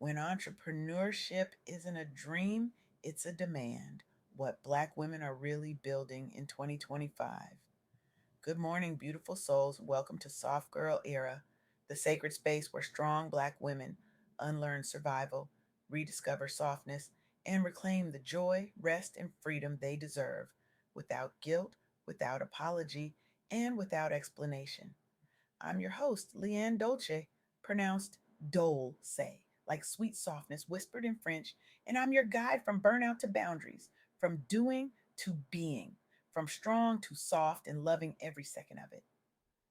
When entrepreneurship isn't a dream, it's a demand. What Black women are really building in 2025. Good morning, beautiful souls. Welcome to Soft Girl Era, the sacred space where strong Black women unlearn survival, rediscover softness, and reclaim the joy, rest, and freedom they deserve without guilt, without apology, and without explanation. I'm your host, LeAnne Dolce, pronounced Dolce, like sweet softness whispered in French, and I'm your guide from burnout to boundaries, from doing to being, from strong to soft and loving every second of it.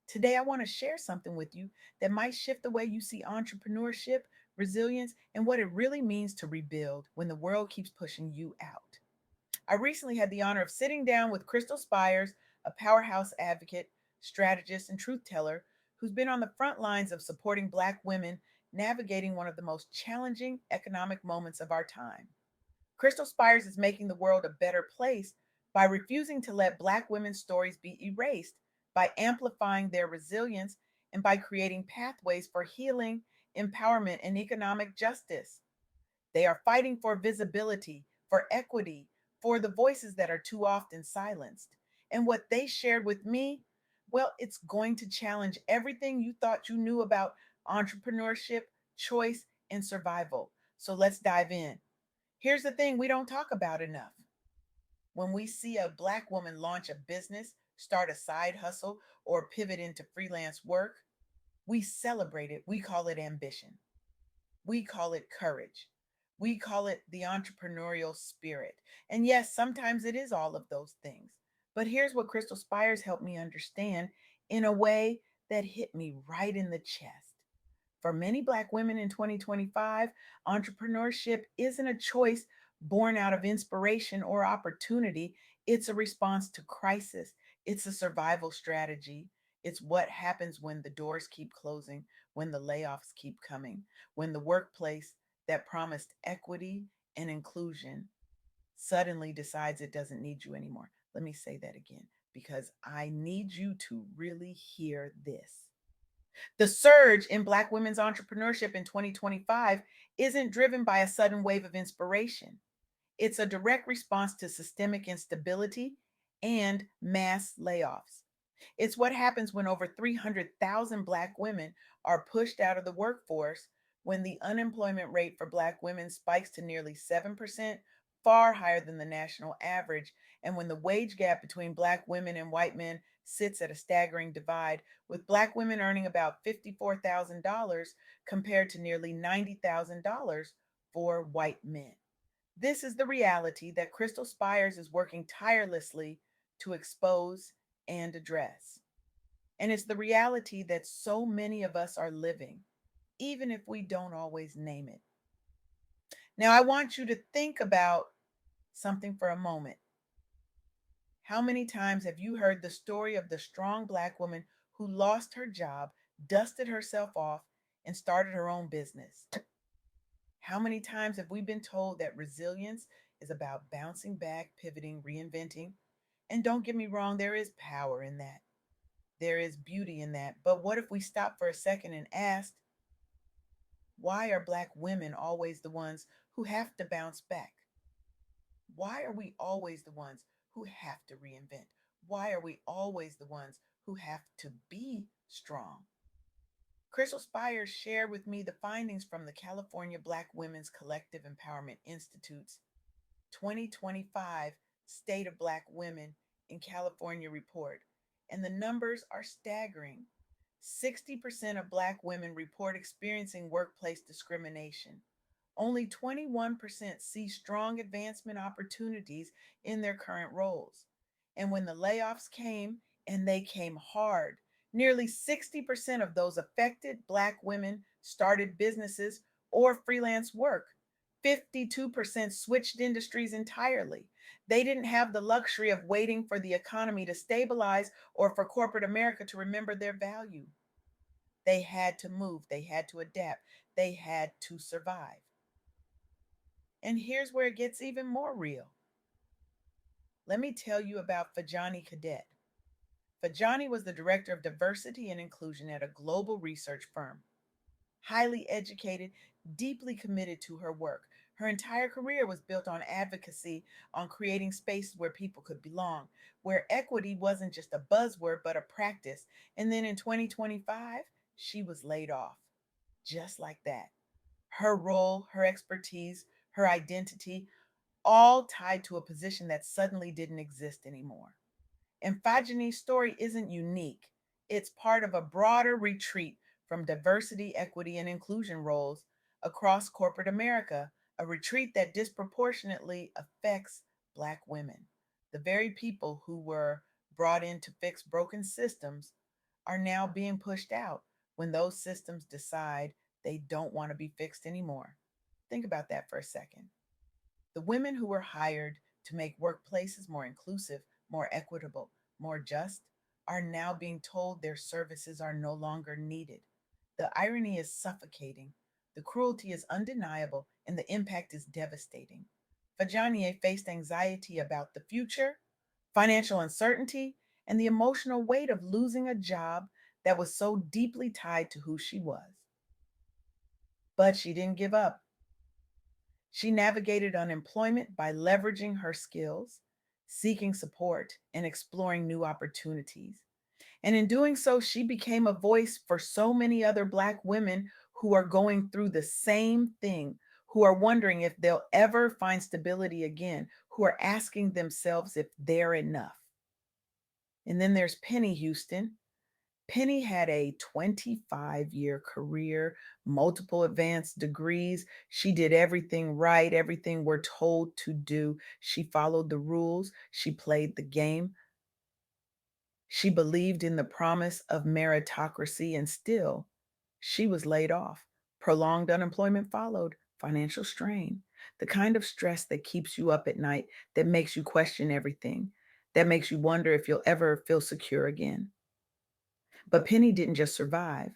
Today, I want to share something with you that might shift the way you see entrepreneurship, resilience, and what it really means to rebuild when the world keeps pushing you out. I recently had the honor of sitting down with Krystal Spires, a powerhouse advocate, strategist, and truth teller who's been on the front lines of supporting Black women navigating one of the most challenging economic moments of our time. Krystal Spires is making the world a better place by refusing to let Black women's stories be erased, by amplifying their resilience, and by creating pathways for healing, empowerment, and economic justice. They are fighting for visibility, for equity, for the voices that are too often silenced. And what they shared with me, well, it's going to challenge everything you thought you knew about entrepreneurship, choice, and survival. So let's dive in. Here's the thing we don't talk about enough. When we see a Black woman launch a business, start a side hustle, or pivot into freelance work, we celebrate it. We call it ambition. We call it courage. We call it the entrepreneurial spirit. And yes, sometimes it is all of those things. But here's what Krystal Spires helped me understand in a way that hit me right in the chest. For many Black women in 2025, entrepreneurship isn't a choice born out of inspiration or opportunity. It's a response to crisis, it's a survival strategy. It's what happens when the doors keep closing, when the layoffs keep coming, when the workplace that promised equity and inclusion suddenly decides it doesn't need you anymore. Let me say that again because I need you to really hear this. The surge in Black women's entrepreneurship in 2025 isn't driven by a sudden wave of inspiration. It's a direct response to systemic instability and mass layoffs. It's what happens when over 300,000 Black women are pushed out of the workforce, when the unemployment rate for Black women spikes to nearly 7%, far higher than the national average, and when the wage gap between Black women and white men sits at a staggering divide, with Black women earning about $54,000 compared to nearly $90,000 for white men. This is the reality that Krystal Spires is working tirelessly to expose and address. And it's the reality that so many of us are living, even if we don't always name it. Now, I want you to think about something for a moment. How many times have you heard the story of the strong Black woman who lost her job, dusted herself off, and started her own business? How many times have we been told that resilience is about bouncing back, pivoting, reinventing? And don't get me wrong, there is power in that. There is beauty in that. But what if we stop for a second and asked, why are Black women always the ones who have to bounce back? Why are we always the ones who have to reinvent? Why are we always the ones who have to be strong? Krystal Spires shared with me the findings from the California Black Women's Collective Empowerment Institute's 2025 State of Black Women in California report, and the numbers are staggering. 60% of Black women report experiencing workplace discrimination. Only 21% see strong advancement opportunities in their current roles. And when the layoffs came, and they came hard, nearly 60% of those affected Black women started businesses or freelance work. 52% switched industries entirely. They didn't have the luxury of waiting for the economy to stabilize or for corporate America to remember their value. They had to move, they had to adapt, they had to survive. And here's where it gets even more real. Let me tell you about Fajani Cadet. Fajani was the director of diversity and inclusion at a global research firm. Highly educated, deeply committed to her work. Her entire career was built on advocacy, on creating spaces where people could belong, where equity wasn't just a buzzword, but a practice. And then in 2025, she was laid off, just like that. Her role, her expertise, her identity, all tied to a position that suddenly didn't exist anymore. And Fajani's story isn't unique. It's part of a broader retreat from diversity, equity, and inclusion roles across corporate America, a retreat that disproportionately affects Black women. The very people who were brought in to fix broken systems are now being pushed out when those systems decide they don't want to be fixed anymore. Think about that for a second. The women who were hired to make workplaces more inclusive, more equitable, more just are now being told their services are no longer needed. The irony is suffocating. The cruelty is undeniable, and the impact is devastating. Fajanie faced anxiety about the future, financial uncertainty, and the emotional weight of losing a job that was so deeply tied to who she was. But she didn't give up. She navigated unemployment by leveraging her skills, seeking support, and exploring new opportunities. And in doing so, she became a voice for so many other Black women who are going through the same thing, who are wondering if they'll ever find stability again, who are asking themselves if they're enough. And then there's Penny Houston. Penny had a 25-year career, multiple advanced degrees. She did everything right, everything we're told to do. She followed the rules, she played the game. She believed in the promise of meritocracy, and still, she was laid off. Prolonged unemployment followed, financial strain, the kind of stress that keeps you up at night, that makes you question everything, that makes you wonder if you'll ever feel secure again. But Penny didn't just survive,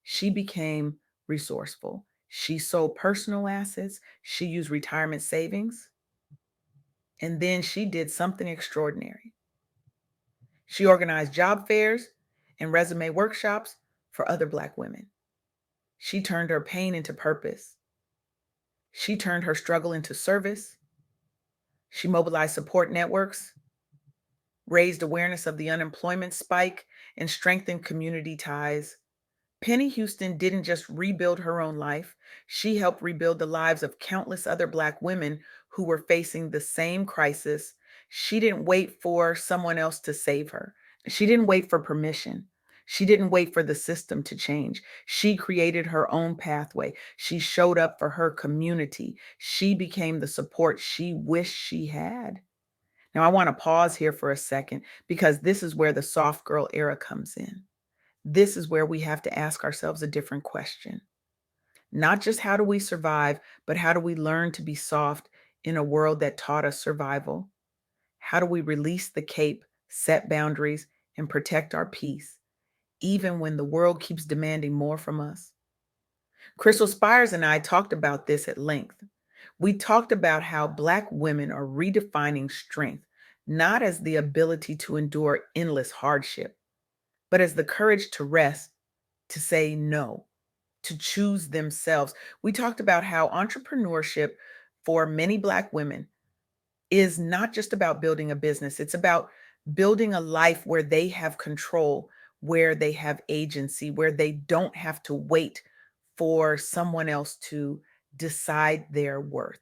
she became resourceful. She sold personal assets, she used retirement savings, and then she did something extraordinary. She organized job fairs and resume workshops for other Black women. She turned her pain into purpose. She turned her struggle into service. She mobilized support networks, raised awareness of the unemployment spike, and strengthened community ties. Penny Houston didn't just rebuild her own life, she helped rebuild the lives of countless other Black women who were facing the same crisis. She didn't wait for someone else to save her. She didn't wait for permission. She didn't wait for the system to change. She created her own pathway. She showed up for her community. She became the support she wished she had. Now, I want to pause here for a second because this is where the soft girl era comes in. This is where we have to ask ourselves a different question. Not just how do we survive, but how do we learn to be soft in a world that taught us survival? How do we release the cape, set boundaries, and protect our peace, even when the world keeps demanding more from us? Krystal Spires and I talked about this at length. We talked about how Black women are redefining strength, not as the ability to endure endless hardship, but as the courage to rest, to say no, to choose themselves. We talked about how entrepreneurship for many Black women is not just about building a business, it's about building a life where they have control, where they have agency, where they don't have to wait for someone else to decide their worth.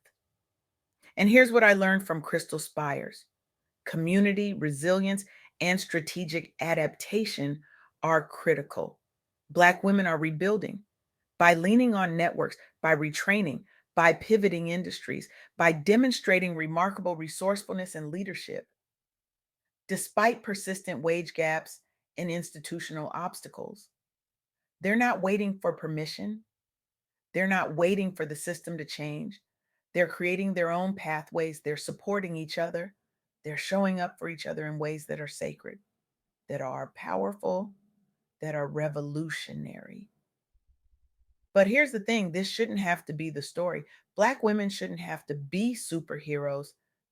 And here's what I learned from Krystal Spires: community, resilience, and strategic adaptation are critical. Black women are rebuilding by leaning on networks, by retraining, by pivoting industries, by demonstrating remarkable resourcefulness and leadership. Despite persistent wage gaps and institutional obstacles, they're not waiting for permission. They're not waiting for the system to change. They're creating their own pathways. They're supporting each other. They're showing up for each other in ways that are sacred, that are powerful, that are revolutionary. But here's the thing, this shouldn't have to be the story. Black women shouldn't have to be superheroes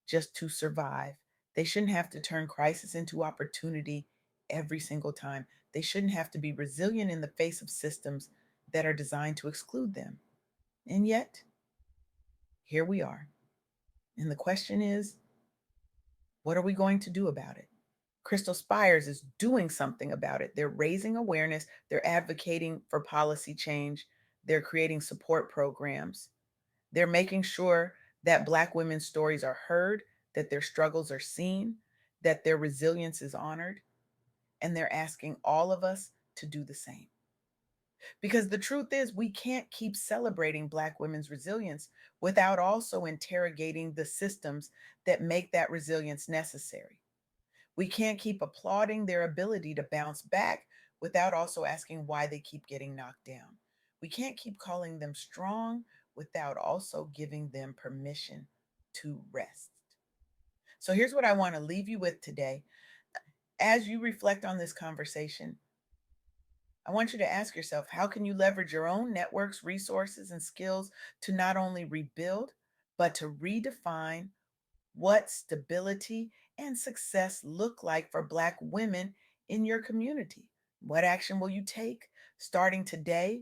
just to survive. They shouldn't have to turn crisis into opportunity every single time. They shouldn't have to be resilient in the face of systems that are designed to exclude them. And yet, here we are. And the question is, what are we going to do about it? Krystal Spires is doing something about it. They're raising awareness, they're advocating for policy change, they're creating support programs, they're making sure that Black women's stories are heard, that their struggles are seen, that their resilience is honored, and they're asking all of us to do the same. Because the truth is, we can't keep celebrating Black women's resilience without also interrogating the systems that make that resilience necessary. We can't keep applauding their ability to bounce back without also asking why they keep getting knocked down. We can't keep calling them strong without also giving them permission to rest. So here's what I want to leave you with today. As you reflect on this conversation, I want you to ask yourself, how can you leverage your own networks, resources, and skills to not only rebuild, but to redefine what stability and success look like for Black women in your community? What action will you take starting today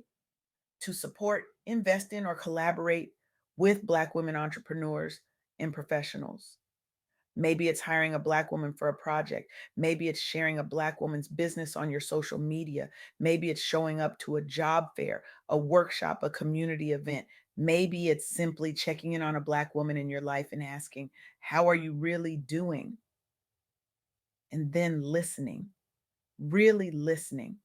to support, invest in, or collaborate with Black women entrepreneurs and professionals? Maybe it's hiring a Black woman for a project. Maybe it's sharing a Black woman's business on your social media. Maybe it's showing up to a job fair, a workshop, a community event. Maybe it's simply checking in on a Black woman in your life and asking, how are you really doing? And then listening, really listening,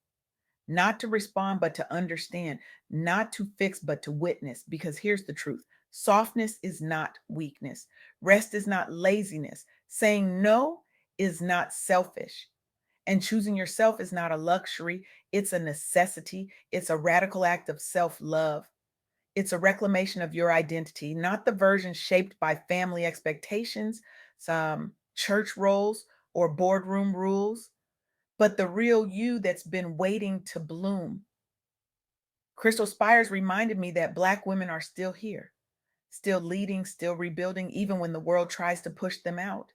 not to respond, but to understand, not to fix, but to witness. Because here's the truth: softness is not weakness, rest is not laziness, saying no is not selfish, and choosing yourself is not a luxury, it's a necessity. It's a radical act of self love. It's a reclamation of your identity, not the version shaped by family expectations, some church roles, or boardroom rules, but the real you that's been waiting to bloom. Krystal Spires reminded me that Black women are still here, still leading, still rebuilding, even when the world tries to push them out.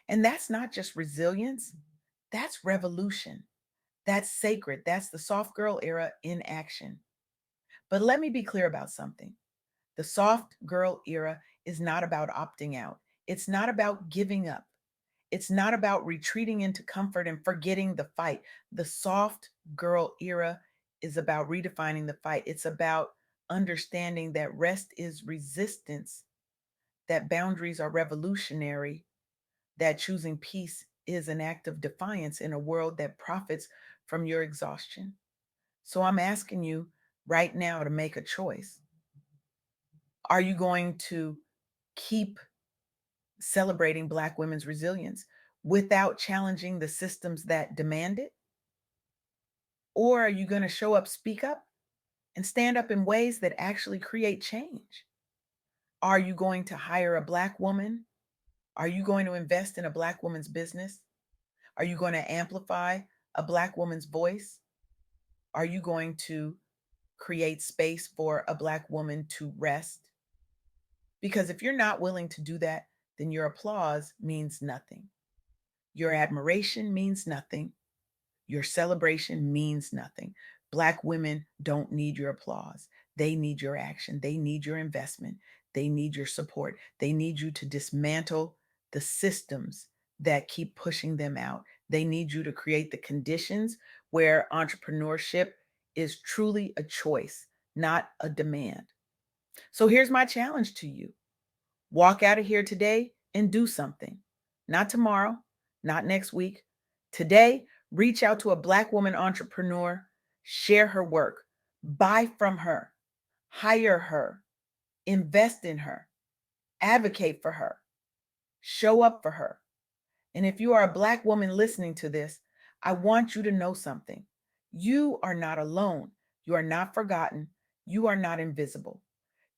And that's not just resilience, that's revolution. That's sacred. That's the soft girl era in action. But let me be clear about something. The soft girl era is not about opting out, it's not about giving up. It's not about retreating into comfort and forgetting the fight. The soft girl era is about redefining the fight. It's about understanding that rest is resistance, that boundaries are revolutionary, that choosing peace is an act of defiance in a world that profits from your exhaustion. So I'm asking you right now to make a choice. Are you going to keep celebrating Black women's resilience without challenging the systems that demand it? Or are you going to show up, speak up, and stand up in ways that actually create change? Are you going to hire a Black woman? Are you going to invest in a Black woman's business? Are you going to amplify a Black woman's voice? Are you going to create space for a Black woman to rest? Because if you're not willing to do that, then your applause means nothing. Your admiration means nothing. Your celebration means nothing. Black women don't need your applause. They need your action. They need your investment. They need your support. They need you to dismantle the systems that keep pushing them out. They need you to create the conditions where entrepreneurship is truly a choice, not a demand. So here's my challenge to you: walk out of here today and do something. Not tomorrow, not next week. Today, reach out to a Black woman entrepreneur, share her work, buy from her, hire her, invest in her, advocate for her, show up for her. And if you are a Black woman listening to this, I want you to know something. You are not alone. You are not forgotten. You are not invisible.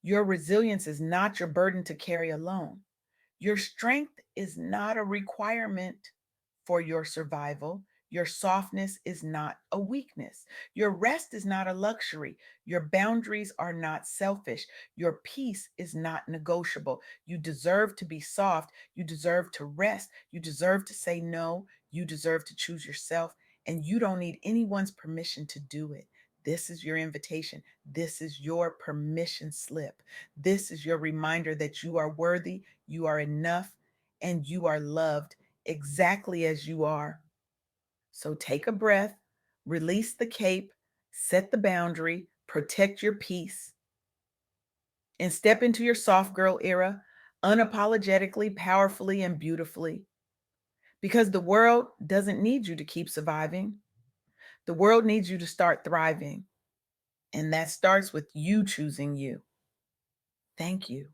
Your resilience is not your burden to carry alone. Your strength is not a requirement for your survival. Your softness is not a weakness. Your rest is not a luxury. Your boundaries are not selfish. Your peace is not negotiable. You deserve to be soft. You deserve to rest. You deserve to say no. You deserve to choose yourself. And you don't need anyone's permission to do it. This is your invitation. This is your permission slip. This is your reminder that you are worthy, you are enough, and you are loved exactly as you are. So take a breath, release the cape, set the boundary, protect your peace, and step into your soft girl era unapologetically, powerfully, and beautifully. Because the world doesn't need you to keep surviving. The world needs you to start thriving. And that starts with you choosing you. Thank you.